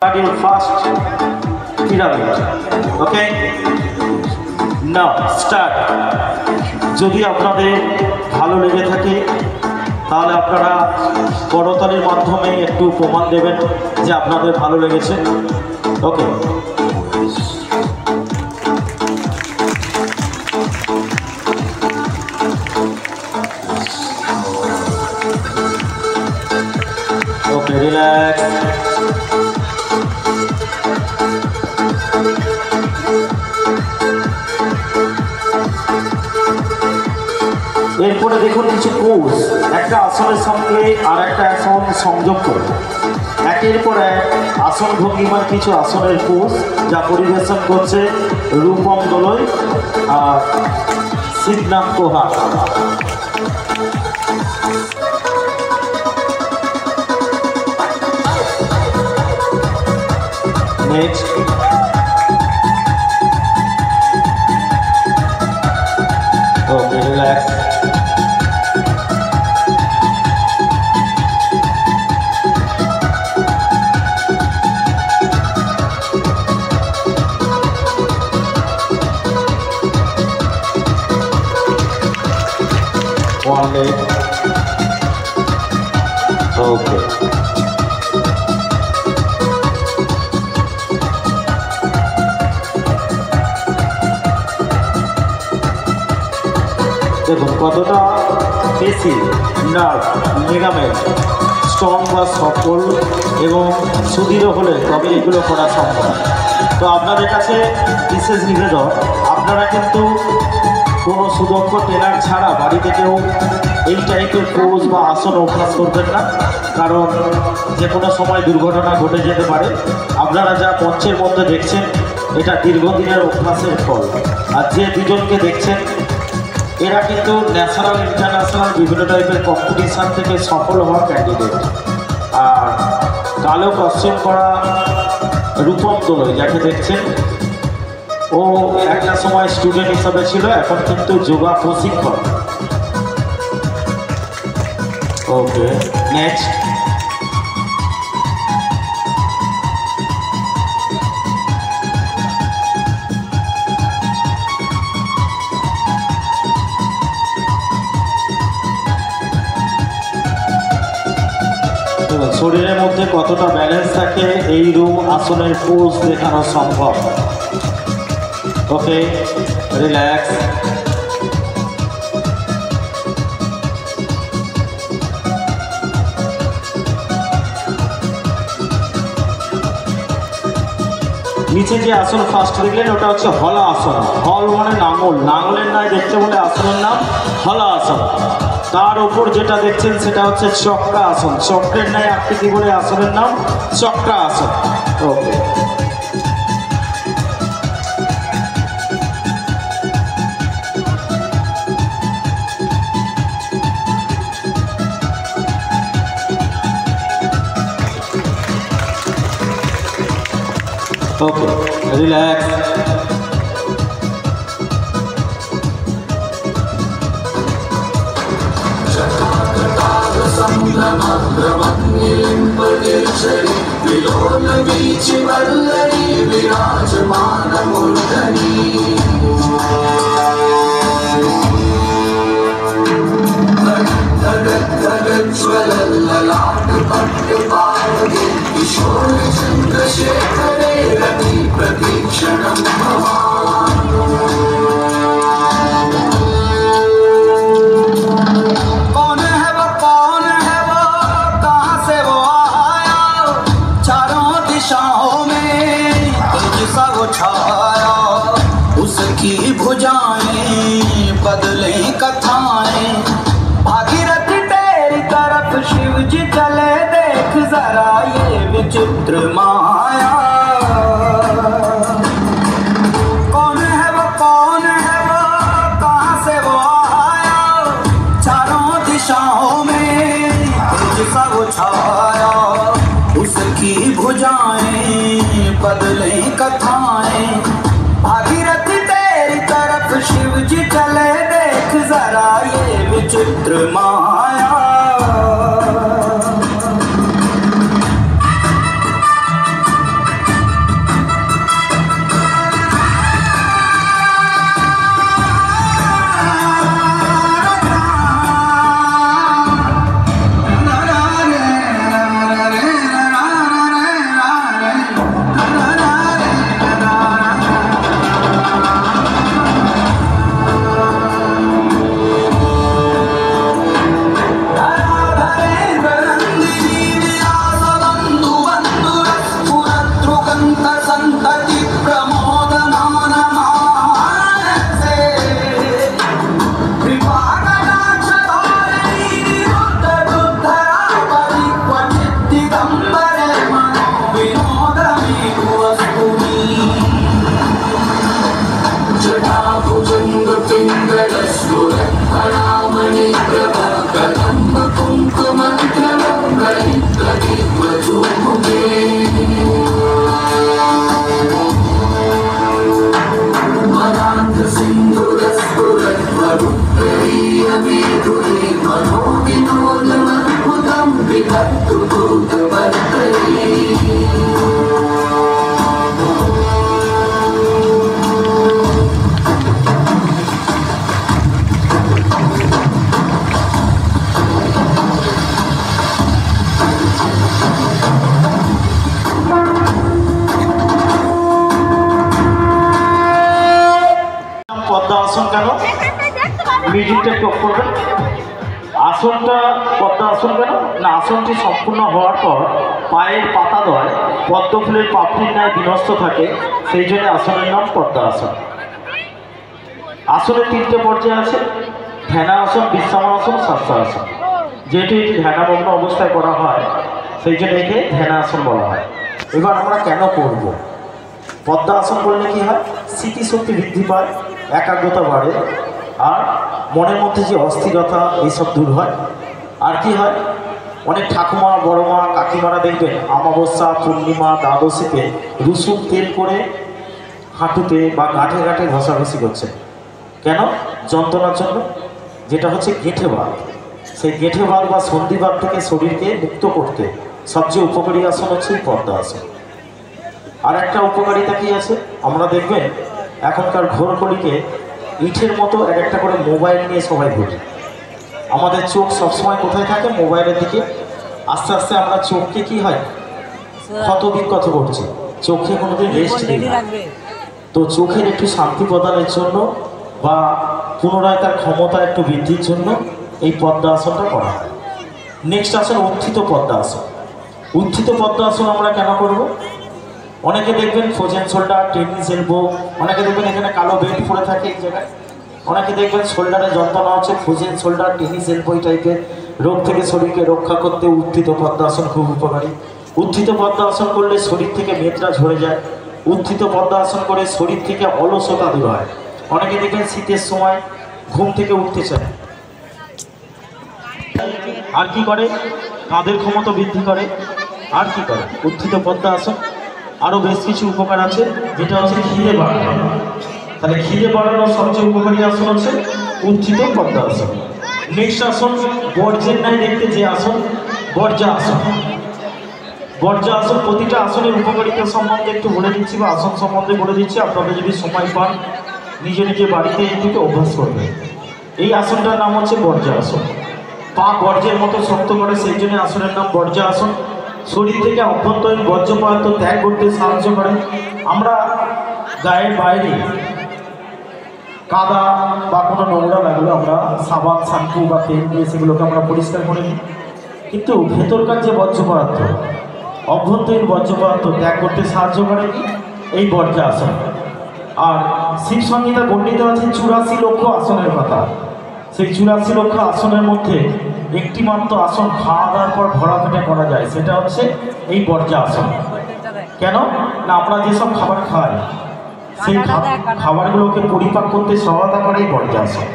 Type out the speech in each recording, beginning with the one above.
Starting first pyramid. Okay, now start. যদি আপনাদের ভালো লেগে থাকে তাহলে আপনারা করতালির মাধ্যমে একটু প্রমাণ দেবেন যে আপনাদের ভালো লেগেছে। ওকে, ওকে, রিল্যাক্স। এরপরে দেখুন কিছু কোর্স একটা আসনের সঙ্গে আর একটা আসন সংযোগ করে একের পর এক আসন ভঙ্গিমার কিছু আসনের কোর্স যা পরিবেশন করছে রূপম দোলই আর Siddham Kohar. Next okay, relax. One leg. Okay. দেখুন কতটা বেশি নার্ভ লিগামেন্ট স্ট্রং বা সফল এবং সুদৃঢ় হলে তবে এগুলো করা সম্ভব। তো আপনাদের কাছে বিশেষ নিবেদন, আপনারা কিন্তু কোনো সুদক্ষ ট্রেনার ছাড়া বাড়িতে কেউ এই টাইপের কোর্স বা আসন অভ্যাস করবেন না, কারণ যে কোনো সময় দুর্ঘটনা ঘটে যেতে পারে। আপনারা যা মঞ্চের মধ্যে দেখছেন এটা দীর্ঘদিনের অভ্যাসের ফল। আর যে দুজনকে দেখছেন এরা কিন্তু ন্যাশনাল ইন্টারন্যাশনাল বিভিন্ন টাইপের কম্পিটিশান থেকে সফল হওয়া ক্যান্ডিডেট। আর কালো কস্টিউম করা রূপম দোলই যাকে দেখছেন, ও একটা সময় স্টুডেন্ট হিসাবে ছিল, এখন কিন্তু যোগা প্রশিক্ষক। ওকে, নেক্সট। শরীরের মধ্যে কতটা ব্যালেন্স থাকে এই রূপ আসনের পোজ দেখানো সম্ভব। ওকে, রিল্যাক্স। নিচে যে আসন ফার্স্ট দেখলেন ওটা হচ্ছে হলা আসন। হল মানে নাঙল, নাঙলের ন্যায় দেখতে বলে আসনের নাম হলা আসন। তার ওপর যেটা দেখছেন সেটা হচ্ছে চক্রা আসন, চক্রের ন্যায় আকৃতি বলে আসনের নাম চক্রা আসন। ওকে, ওকে, রিল্যাক্স। उसकी भुजाएं बदले कथाएं, भागीरथ तेरी तरफ शिव जी चले, देख जरा ये विचित्र माया। कौन है वो कहाँ से वो आया, चारों दिशाओं में तेज सा वो छाया। उसकी भुजाएं बदले कथाएं, भागीरथ तेरी तरफ शिव जी चले, देख जरा ये विचित्र माया। পদ্মা আসন কেন? মিউজিকটা একটু অফ করবেন। আসনটা পদ্মা আসন কেন না, আসনটি সম্পূর্ণ হওয়ার পর পায়ের পাতাদ্বয় পদ্ম ফুলের পাপড়ির ন্যায় বিন্যস্ত থাকে, সেই জন্য আসনের নাম পদ্মা আসন। আসনের 3টে পর্যায়ে আছে, ধ্যানাসন, বিশ্রামাসন, স্বাস্থ্যাসন। যেহেতু এটি ধ্যানামগ্ন অবস্থায় করা হয়, সেই জন্য একে ধ্যানাসন বলা হয়। এবার আমরা কেন করব? পদ্মা আসন করলে কি হয়? স্মৃতিশক্তি বৃদ্ধি পায়, একাগ্রতা বাড়ে, আর মনের মধ্যে যে অস্থিরতা এইসব দূর হয়। আর কি হয়, অনেক ঠাকুমা, বড় মা, কাকিমারা দেখবেন অমাবস্যা, পূর্ণিমা, দ্বাদশীতে রসুন তেল করে হাঁটুতে বা গাঁঠে গাঁঠে ঘষাঘষি করছে। কেন? যন্ত্রণার জন্য, যেটা হচ্ছে গেঁঠে বাত। সেই গেঁঠে বাত বা সন্ধিবাত থেকে শরীরকে মুক্ত করতে সবচেয়ে উপকারী আসন হচ্ছে এই পদ্মা আসন। আর একটা উপকারিতা কি আছে, আমরা দেখবেন এখনকার ঘোরকলিকে ইটের মতো এক একটা করে মোবাইল নিয়ে সবাই ঘুরি। আমাদের চোখ সবসময় কোথায় থাকে? মোবাইলের দিকে। আস্তে আস্তে আমরা চোখকে কি হয়, ক্ষত বিক্ষত করছি, চোখে কোনোদিন রেস্ট নেই। তো চোখের একটু শান্তি প্রদানের জন্য বা পুনরায় তার ক্ষমতা একটু বৃদ্ধির জন্য এই পদ্মা আসনটা করা হয়। নেক্সট আসন উত্থিত পদ্মা আসন। উত্থিত পদ্মা আসন আমরা কেন করব? অনেকে দেখবেন ফ্রোজেন শোল্ডার, টেনিস এলবো, অনেকে দেখবেন এখানে কালো বেল্ট পরে থাকে এই জায়গায়, অনেকে দেখবেন শোল্ডারে যন্ত্রণা হচ্ছে, ফ্রোজেন শোল্ডার, টেনিস এলবো এই টাইপের রোগ থেকে শরীরকে রক্ষা করতে উত্থিত পদ্মাসন খুব উপকারী। উত্থিত পদ্মাসন করলে শরীর থেকে মেদটা ঝরে যায়। উত্থিত পদ্মাসন করে শরীর থেকে অলসতা দূর হয়। অনেকে দেখবেন শীতের সময় ঘুম থেকে উঠতে চায়। আর কি করে? কাঁধের ক্ষমতা বৃদ্ধি করে। আর কি করে? উত্থিত পদ্মাসন আরও বেশ কিছু উপকার আছে, যেটা হচ্ছে খিদে বাড়ানো। তাহলে খিদে বাড়ানোর সবচেয়ে উপকারী আসন হচ্ছে উত্থিত পদ্মা আসন। নেক্সট আসন বর্জ্যের ন্যায় দেখতে যে আসন, বর্জা আসন। বর্জা আসন, প্রতিটা আসনের উপকারিতা সম্বন্ধে একটু বলে দিচ্ছি বা আসন সম্বন্ধে বলে দিচ্ছি, আপনারা যদি সময় পান নিজে নিজে বাড়িতে এইটুকু অভ্যাস করবেন। এই আসনটার নাম হচ্ছে বর্জা আসন। পা বর্জ্যের মতো শক্ত করে, সেই জন্য আসনের নাম বর্জা আসন। শরীর থেকে অভ্যন্তরীণ বর্জ্য পদার্থ ত্যাগ করতে সাহায্য করে। আমরা গায়ের বাইরে কাদা বা কোনো নোংরা লাগলে আমরা সাবান, শ্যাম্পু বা তেল দিয়ে সেগুলোকে আমরা পরিষ্কার করে নিই, কিন্তু ভেতরকার যে বর্জ্য পদার্থ, অভ্যন্তরীণ বর্জ্য পদার্থ ত্যাগ করতে সাহায্য করে কি? এই বর্জা আসন। আর শিব সংহিতা বর্ণিত আছে 84 লক্ষ আসনের কথা। সেই 84 লক্ষ আসনের মধ্যে একটি মাত্র আসন খাওয়া দাওয়ার পর ভরা পেটে করা যায়, সেটা হচ্ছে এই বর্জা আসন। কেন না, আমরা যেসব খাবার খাই সেই খাবারগুলোকে পরিপাক করতে সহায়তা করে এই বর্জা আসন।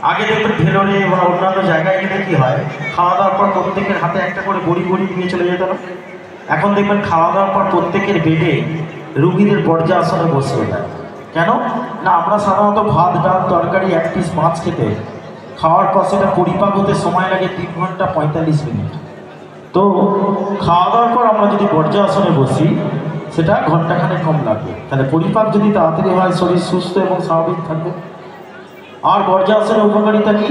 আগে দেখবেন ভেলোরে বা অন্যান্য জায়গায় গেলে কি হয়, খাওয়া দাওয়ার পর প্রত্যেকের হাতে একটা করে বড়ি নিয়ে চলে যেত না। এখন দেখবেন খাওয়া দাওয়ার পর প্রত্যেকের বেডে রুগীদের বর্জা আসনে বসিয়ে দেয়। কেন না, আমরা সাধারণত ভাত, ডাল, তরকারি, এক পিস মাছ খেতে খাওয়ার পর সেটা পরিপাক হতে সময় লাগে 3 ঘন্টা 45 মিনিট। তো খাওয়া দাওয়ার পর আমরা যদি বর্জা আসনে বসি সেটা ঘন্টাখানেক কম লাগবে। তাহলে পরিপাক যদি তাড়াতাড়ি হয়, শরীর সুস্থ এবং স্বাভাবিক থাকবে। আর বর্জা আসনের উপকারিতা কি?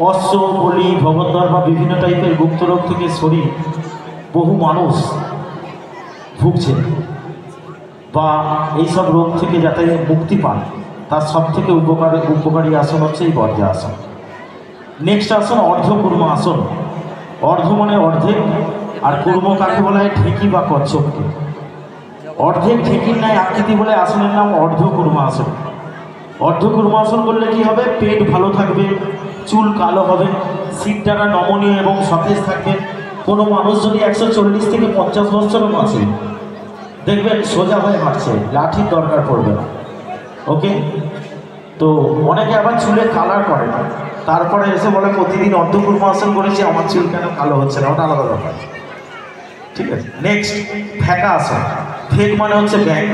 অশ্ব, বলি, ভগদ্বার বা বিভিন্ন টাইপের গুপ্ত রোগ থেকে শরীর বহু মানুষ ভুগছে বা এইসব রোগ থেকে যাতে মুক্তি পান, তার সব থেকে উপকারী আসন হচ্ছে এই বর্জা আসন। নেক্সট আসন অর্ধকুর্ম আসন। অর্ধ মানে অর্ধেক, আর কুর্ম কাকে বলা হয়? ঢেঁকি বা কচ্ছপকে। অর্ধেক ঢেঁকির ন্যায় আকৃতি বলে আসনের নাম অর্ধকুর্ম আসন। অর্ধকুর্ম আসন করলে কি হবে? পেট ভালো থাকবে, চুল কালো হবে, শীত দ্বারা নমনীয় এবং সতেজ থাকবে। কোনো মানুষ যদি 140 থেকে 50 বছরও আছে, দেখবেন সোজা হয়ে হাঁটছে, লাঠির দরকার পড়বে না। ওকে, তো অনেকে আবার চুলে কালার করে না, তারপরে এসে বলে প্রতিদিন অর্ধকুর্ম আসন করেছি, আমার চুল কেন কালো হচ্ছে না, ওটা আলাদা ব্যাপার। ঠিক আছে। নেক্সট ফ্যাকা আসন। ফেক মানে হচ্ছে ব্যাগ,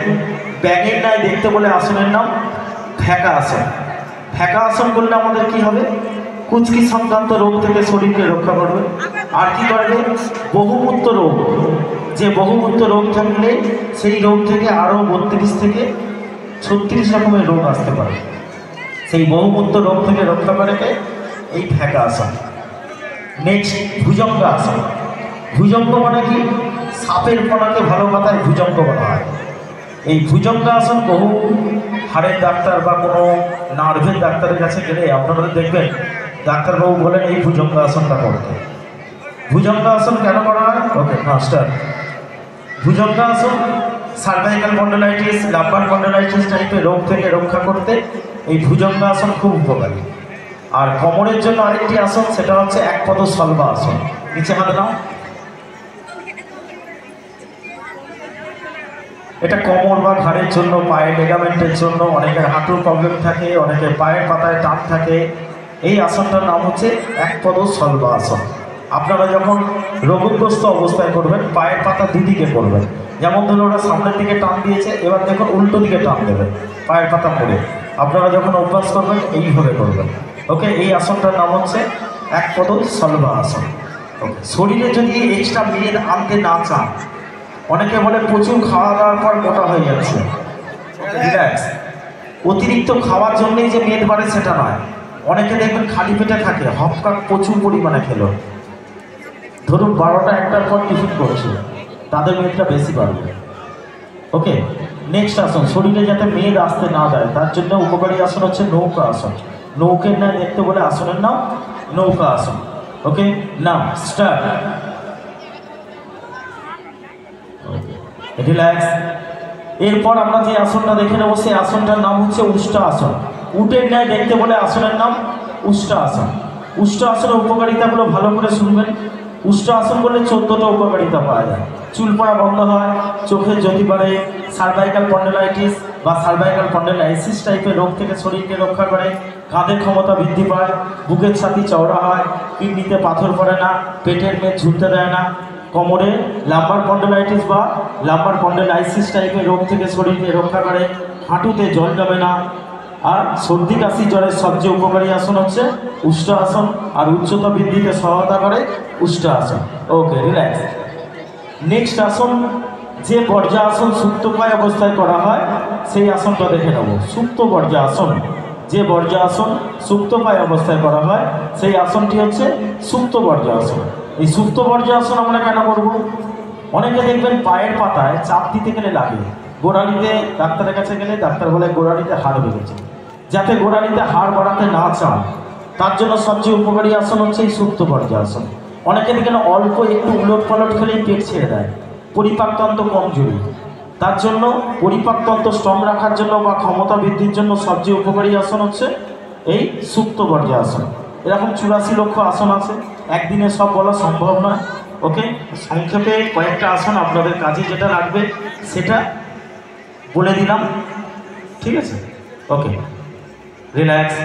ব্যাগের ন্যায় দেখতে বলে আসনের নাম ফ্যাকা আসন। ফ্যাকা আসন করলে আমাদের কি হবে? কুচকি সংক্রান্ত রোগ থেকে শরীরকে রক্ষা করবে। আর কি করবে? বহুমূত্র রোগ, যে বহুমূত্র রোগ থাকলে সেই রোগ থেকে আরও 32 থেকে 36 রকমের রোগ আসতে পারে। সেই বহুমূত্র রোগ থেকে রক্ষা করে এই ফ্যাকা আসন। নেক্সট ভুজঙ্গ আসন। ভুজঙ্গ মানে কি? সাপের পোনাকে ভালো কথায় ভুজঙ্গ বলা হয়। এই ভুজঙ্গাসন বহু হাড়ের ডাক্তার বা কোনো নার্ভের ডাক্তারের কাছে গেলে আপনারা দেখবেন ডাক্তারবাবু বলেন এই ভুজঙ্গাসনটা করতে। ভুজঙ্গাসন কেন করা হয়? Okay master, bhujangasana cervical spondylitis, lumbar spondylitis টাইপের রোগ থেকে রক্ষা করতে এই ভুজঙ্গাসন খুব উপকারী। আর কোমরের জন্য আরেকটি আসন, সেটা হচ্ছে একপদ সলবা আসন। নিচে হাত নাও। এটা কোমর বা ঘাড়ের জন্য, পায়ের লিগামেন্টের জন্য, অনেকের হাঁটুর প্রবলেম থাকে, অনেকের পায়ের পাতায় টান থাকে। এই আসনটার নাম হচ্ছে একপদ সলবা আসন। আপনারা যখন রোগগ্রস্ত অবস্থায় করবেন পায়ের পাতা দুদিকে করবেন। যেমন ধরুন ওরা সামনের দিকে টান দিয়েছে, এবার দেখুন উল্টো দিকে টান দেবেন পায়ের পাতা পড়ে। আপনারা যখন অভ্যাস করবেন এইভাবে করবেন। ওকে, এই আসনটার নাম হচ্ছে একপদ সলবা আসন। ওকে, শরীরে যদি এক্সট্রা মেদ আনতে না চান, অনেকে বলে প্রচুর খাওয়া দাওয়ার পর মোটা হয়ে যাচ্ছে, রিল্যাক্স। অতিরিক্ত খাওয়ার জন্যই যে মেদ বাড়ে সেটা নয়। অনেকে দেখবেন খালি পেটে থাকে, হপকাক প্রচুর পরিমাণে খেলো, ধরুন 12টা 1টার পর টিফিন করছে, তাদের মেদটা বেশি বাড়বে। ওকে, নেক্সট আসন, শরীরে যাতে মেদ আসতে না যায় তার জন্য উপকারী আসন হচ্ছে নৌকা আসন। নৌকের ন্যায় দেখতে বলে আসনের নাম নৌকা আসন। ওকে, নাম স্টার্ট। রিল্যাক্স। এরপর আমরা যে আসনটা দেখে নেবো সেই আসনটার নাম হচ্ছে উষ্ট্রা আসন। উটের ন্যায় দেখতে বলে আসনের নাম উষ্ট্রা আসন। উষ্ট্রা আসনের উপকারিতাগুলো ভালো করে শুনবেন। উষ্ট্রা আসন করলে 14টা উপকারিতা পাওয়া যায়। চুল পড়া বন্ধ হয়, চোখের জ্যোতি বাড়ে, সার্ভাইকাল স্পন্ডালাইটিস বা সার্ভাইকাল স্পন্ডালাইসিস টাইপের রোগ থেকে শরীরকে রক্ষা করে, কাঁধের ক্ষমতা বৃদ্ধি পায়, বুকের ছাতি চওড়া হয়, কিডনিতে পাথর পড়ে না, পেটের মেদ ঝুলতে দেয় না, কোমরে লাম্বার স্পন্ডালাইটিস বা লাম্বার স্পন্ডালাইসিস টাইপের রোগ থেকে শরীরকে রক্ষা করে, হাঁটুতে জল জমে না। আর সর্দি কাশি জ্বরের সবচেয়ে উপকারী আসন হচ্ছে উষ্ট্রা আসন, আর উচ্চতা বৃদ্ধিতে সহায়তা করে উষ্ট্রা আসন। ওকে, রিল্যাক্স। নেক্সট আসন, যে বর্জ্যাসন সুপ্তকায় অবস্থায় করা হয় সেই আসনটা দেখে নেব। সুপ্ত বর্জ্যাসন, যে বর্জ্যাসন সুপ্তকায় অবস্থায় করা হয় সেই আসনটি হচ্ছে সুপ্ত বর্জ্যাসন। এই সুপ্ত বর্জ্যাসন আমরা কেন করব? অনেকে দেখবেন পায়ের পাতায় চাপ দিতে গেলে লাগে, গোড়ালিতে ডাক্তারের কাছে গেলে ডাক্তার বলে গোড়ালিতে হাড় বেড়েছে। যাতে গোড়ালিতে হাড় বাড়াতে না চান তার জন্য সবচেয়ে উপকারী আসন হচ্ছে এই সুপ্ত বর্জ্যাসন। অনেকে দেখেন অল্প একটু উলট পালট খেলেই পেট ছেড়ে দেয়, পরিপাকতন্ত্র কমজোরি। তার জন্য পরিপাকতন্ত্র স্ট্রং রাখার জন্য বা ক্ষমতা বৃদ্ধির জন্য সবচেয়ে উপকারী আসন হচ্ছে এই সুপ্ত বর্জ্যাসন। এরকম 84 লক্ষ আসন আছে, একদিনে সব বলা সম্ভব নয়। ওকে, সংক্ষেপে কয়েকটা আসন আপনাদের কাজে যেটা লাগবে সেটা বলে দিলাম, ঠিক আছে? ওকে, রিল্যাক্স।